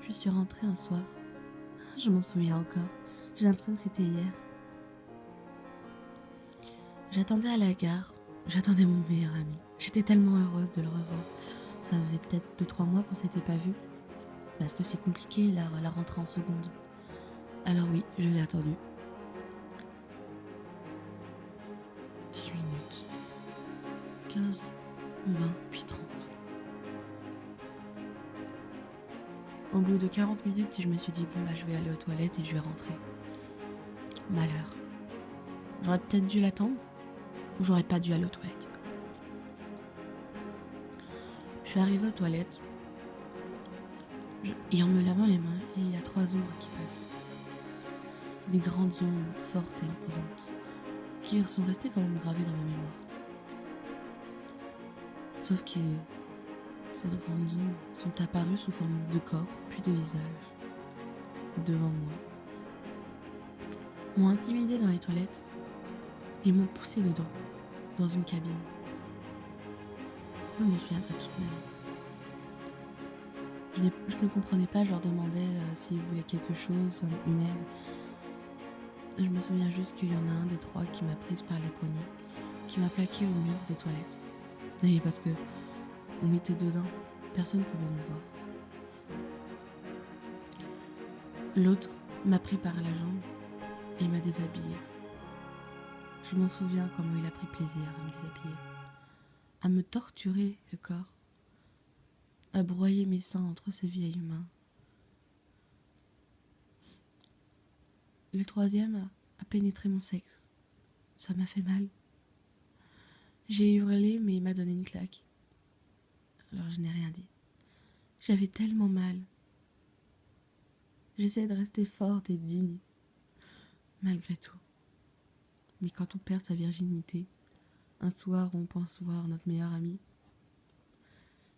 Je suis rentrée un soir. Je m'en souviens encore. J'ai l'impression que c'était hier. J'attendais à la gare. J'attendais mon meilleur ami. J'étais tellement heureuse de le revoir. Ça faisait peut-être 2-3 mois qu'on s'était pas vu. Parce que c'est compliqué la rentrée en seconde. Alors oui, je l'ai attendu. 10 minutes. 15, 20, puis 30. Au bout de 40 minutes, je me suis dit, bon bah je vais aller aux toilettes et je vais rentrer. Malheur. J'aurais peut-être dû l'attendre, ou j'aurais pas dû aller aux toilettes. Je suis arrivée aux toilettes, et en me lavant les mains, il y a 3 ombres qui passent. Des grandes ombres fortes et imposantes, qui sont restées quand même gravées dans ma mémoire. Sauf que ces grandes ombres sont apparues sous forme de corps, puis de visage, devant moi. M'ont intimidée dans les toilettes, et m'ont poussée dedans, dans une cabine. Je me souviendrai toute ma vie. Je ne comprenais pas, je leur demandais s'ils voulaient quelque chose, une aide. Je me souviens juste qu'il y en a un des 3 qui m'a prise par les poignets, qui m'a plaqué au mur des toilettes. Et parce que on était dedans, personne ne pouvait nous voir. L'autre m'a pris par la jambe et m'a déshabillée. Je m'en souviens comment il a pris plaisir à me déshabiller, à me torturer le corps, à broyer mes seins entre ses vieilles mains. Le 3e a pénétré mon sexe. Ça m'a fait mal. J'ai hurlé, mais il m'a donné une claque. Alors je n'ai rien dit. J'avais tellement mal. J'essayais de rester forte et digne, malgré tout. Mais quand on perd sa virginité, un soir où on pense voir notre meilleur ami,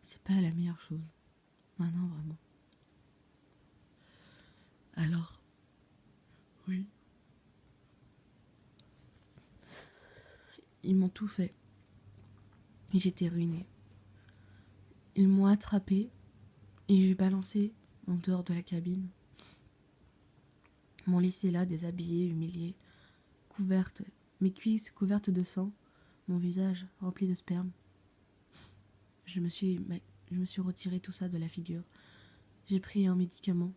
c'est pas la meilleure chose. Ah non, vraiment. Alors, oui. Ils m'ont tout fait. Et j'étais ruinée. Ils m'ont attrapée et j'ai balancé en dehors de la cabine. M'ont laissé là, déshabillée, humiliée, couverte, mes cuisses couvertes de sang, mon visage rempli de sperme. Je me suis retiré tout ça de la figure. J'ai pris un médicament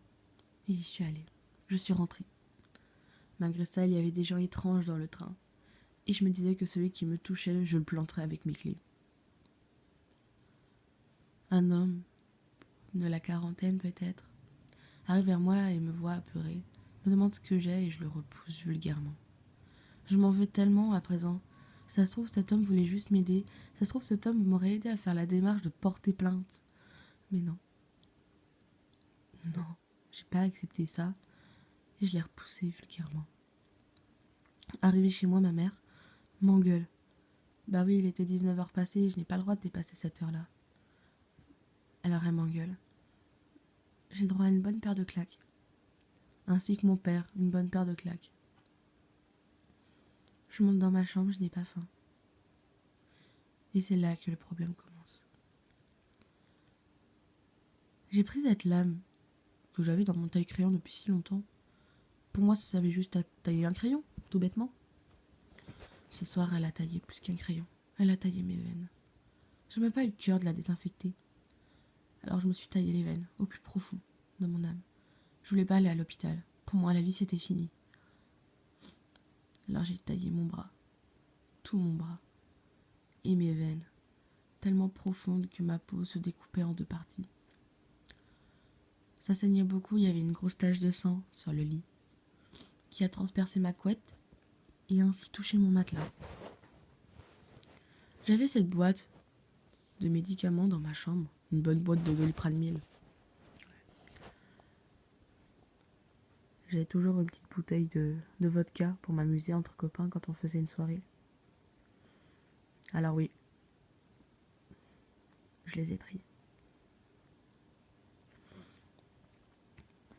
et j'y suis allée. Je suis rentrée. Malgré ça, il y avait des gens étranges dans le train. Et je me disais que celui qui me touchait, je le planterais avec mes clés. Un homme, de la quarantaine peut-être, arrive vers moi et me voit apeurée, me demande ce que j'ai et je le repousse vulgairement. Je m'en veux tellement à présent. Ça se trouve, cet homme voulait juste m'aider. Ça se trouve, cet homme m'aurait aidé à faire la démarche de porter plainte. Mais non. Non, j'ai pas accepté ça et je l'ai repoussé vulgairement. Arrivée chez moi, ma mère m'engueule. Bah oui, il était 19h passées et je n'ai pas le droit de dépasser cette heure-là. Alors elle m'engueule. J'ai le droit à une bonne paire de claques. Ainsi que mon père, une bonne paire de claques. Je monte dans ma chambre, je n'ai pas faim. Et c'est là que le problème commence. J'ai pris cette lame que j'avais dans mon taille-crayon depuis si longtemps. Pour moi, ça servait juste à tailler un crayon, tout bêtement. Ce soir, elle a taillé plus qu'un crayon. Elle a taillé mes veines. Je n'ai pas eu le cœur de la désinfecter. Alors je me suis taillé les veines, au plus profond de mon âme. Je voulais pas aller à l'hôpital. Pour moi, la vie, c'était fini. Alors j'ai taillé mon bras. Tout mon bras. Et mes veines. Tellement profondes que ma peau se découpait en 2 parties. Ça saignait beaucoup, il y avait une grosse tache de sang sur le lit, qui a transpercé ma couette et ainsi touché mon matelas. J'avais cette boîte de médicaments dans ma chambre, une bonne boîte de Doliprane 1000. J'avais toujours une petite bouteille de vodka pour m'amuser entre copains quand on faisait une soirée. Alors oui, je les ai pris.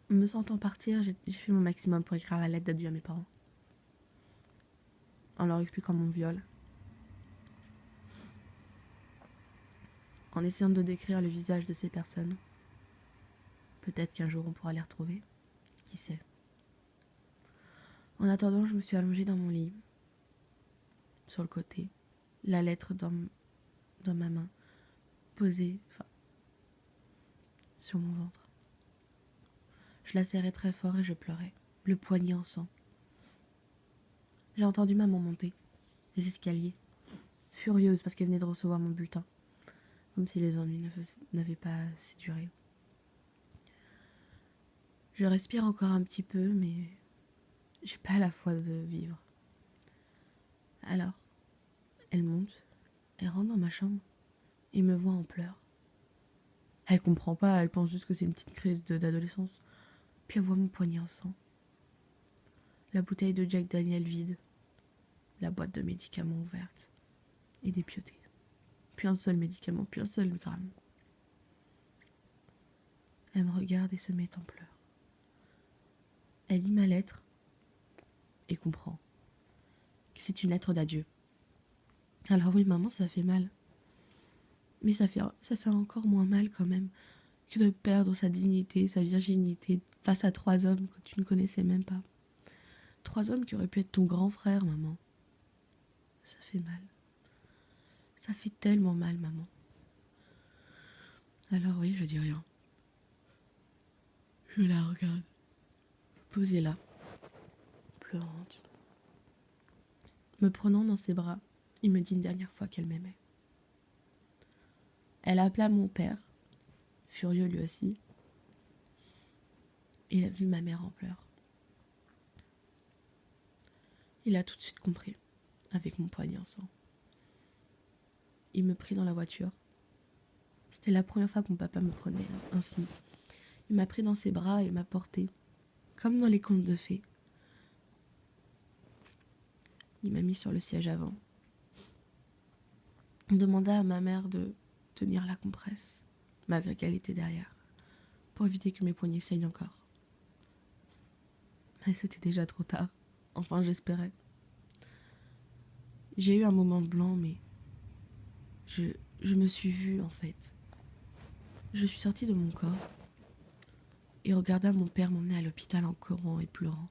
Me sentant partir, j'ai fait mon maximum pour écrire la lettre d'adieu à mes parents. En leur expliquant mon viol. En essayant de décrire le visage de ces personnes. Peut-être qu'un jour on pourra les retrouver. Qui sait. En attendant, je me suis allongée dans mon lit, sur le côté, la lettre dans ma main, posée, sur mon ventre. Je la serrais très fort et je pleurais, le poignet en sang. J'ai entendu maman monter les escaliers, furieuse parce qu'elle venait de recevoir mon bulletin, comme si les ennuis n'avaient pas assez duré. Je respire encore un petit peu, mais j'ai pas la foi de vivre. Alors, elle monte, elle rentre dans ma chambre et me voit en pleurs. Elle comprend pas, elle pense juste que c'est une petite crise d'adolescence. Puis elle voit mon poignet en sang. La bouteille de Jack Daniel vide. La boîte de médicaments ouverte. Et dépiautée. Puis un seul médicament, puis un seul gramme. Elle me regarde et se met en pleurs. Elle lit ma lettre et comprend que c'est une lettre d'adieu. Alors oui, maman, ça fait mal. Mais ça fait encore moins mal quand même que de perdre sa dignité, sa virginité face à 3 hommes que tu ne connaissais même pas. 3 hommes qui auraient pu être ton grand frère, maman. Ça fait mal. Ça fait tellement mal, maman. Alors oui, je dis rien. Je la regarde, posée là, pleurante. Me prenant dans ses bras, il me dit une dernière fois qu'elle m'aimait. Elle appela mon père, furieux lui aussi. Il a vu ma mère en pleurs. Il a tout de suite compris, avec mon poignet en sang. Il me prit dans la voiture. C'était la première fois que mon papa me prenait ainsi. Il m'a pris dans ses bras et m'a porté, comme dans les contes de fées. Il m'a mis sur le siège avant. Il demanda à ma mère de tenir la compresse, malgré qu'elle était derrière, pour éviter que mes poignets saignent encore. Mais c'était déjà trop tard. Enfin, j'espérais. J'ai eu un moment blanc, mais je me suis vue, en fait. Je suis sortie de mon corps et regarda mon père m'emmener à l'hôpital en courant et pleurant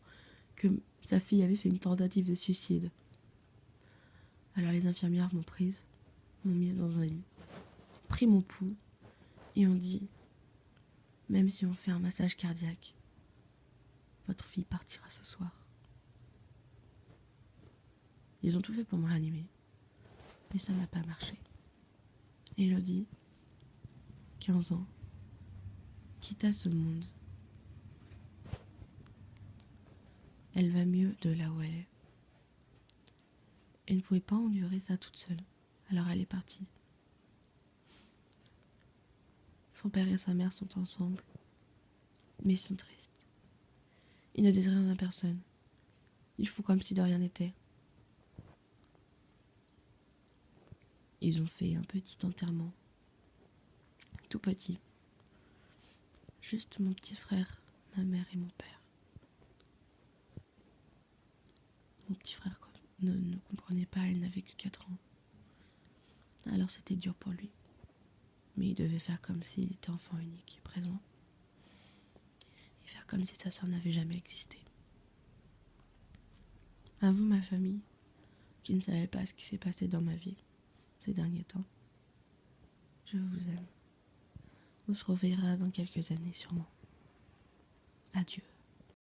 que sa fille avait fait une tentative de suicide. Alors les infirmières m'ont prise, m'ont mise dans un lit, pris mon pouls et ont dit « Même si on fait un massage cardiaque, votre fille partira ce soir. » Ils ont tout fait pour me réanimer, mais ça n'a pas marché. Elodie, 15 ans, quitta ce monde. Elle va mieux de là où elle est. Elle ne pouvait pas endurer ça toute seule, alors elle est partie. Son père et sa mère sont ensemble, mais ils sont tristes. Ils ne disent rien à personne. Ils font comme si de rien n'était. Ils ont fait un petit enterrement, tout petit. Juste mon petit frère, ma mère et mon père. Mon petit frère ne comprenait pas, il n'avait que 4 ans. Alors c'était dur pour lui. Mais il devait faire comme s'il était enfant unique et présent. Et faire comme si sa sœur n'avait jamais existé. À vous, ma famille, qui ne savez pas ce qui s'est passé dans ma vie ces derniers temps, je vous aime. On se reverra dans quelques années sûrement. Adieu.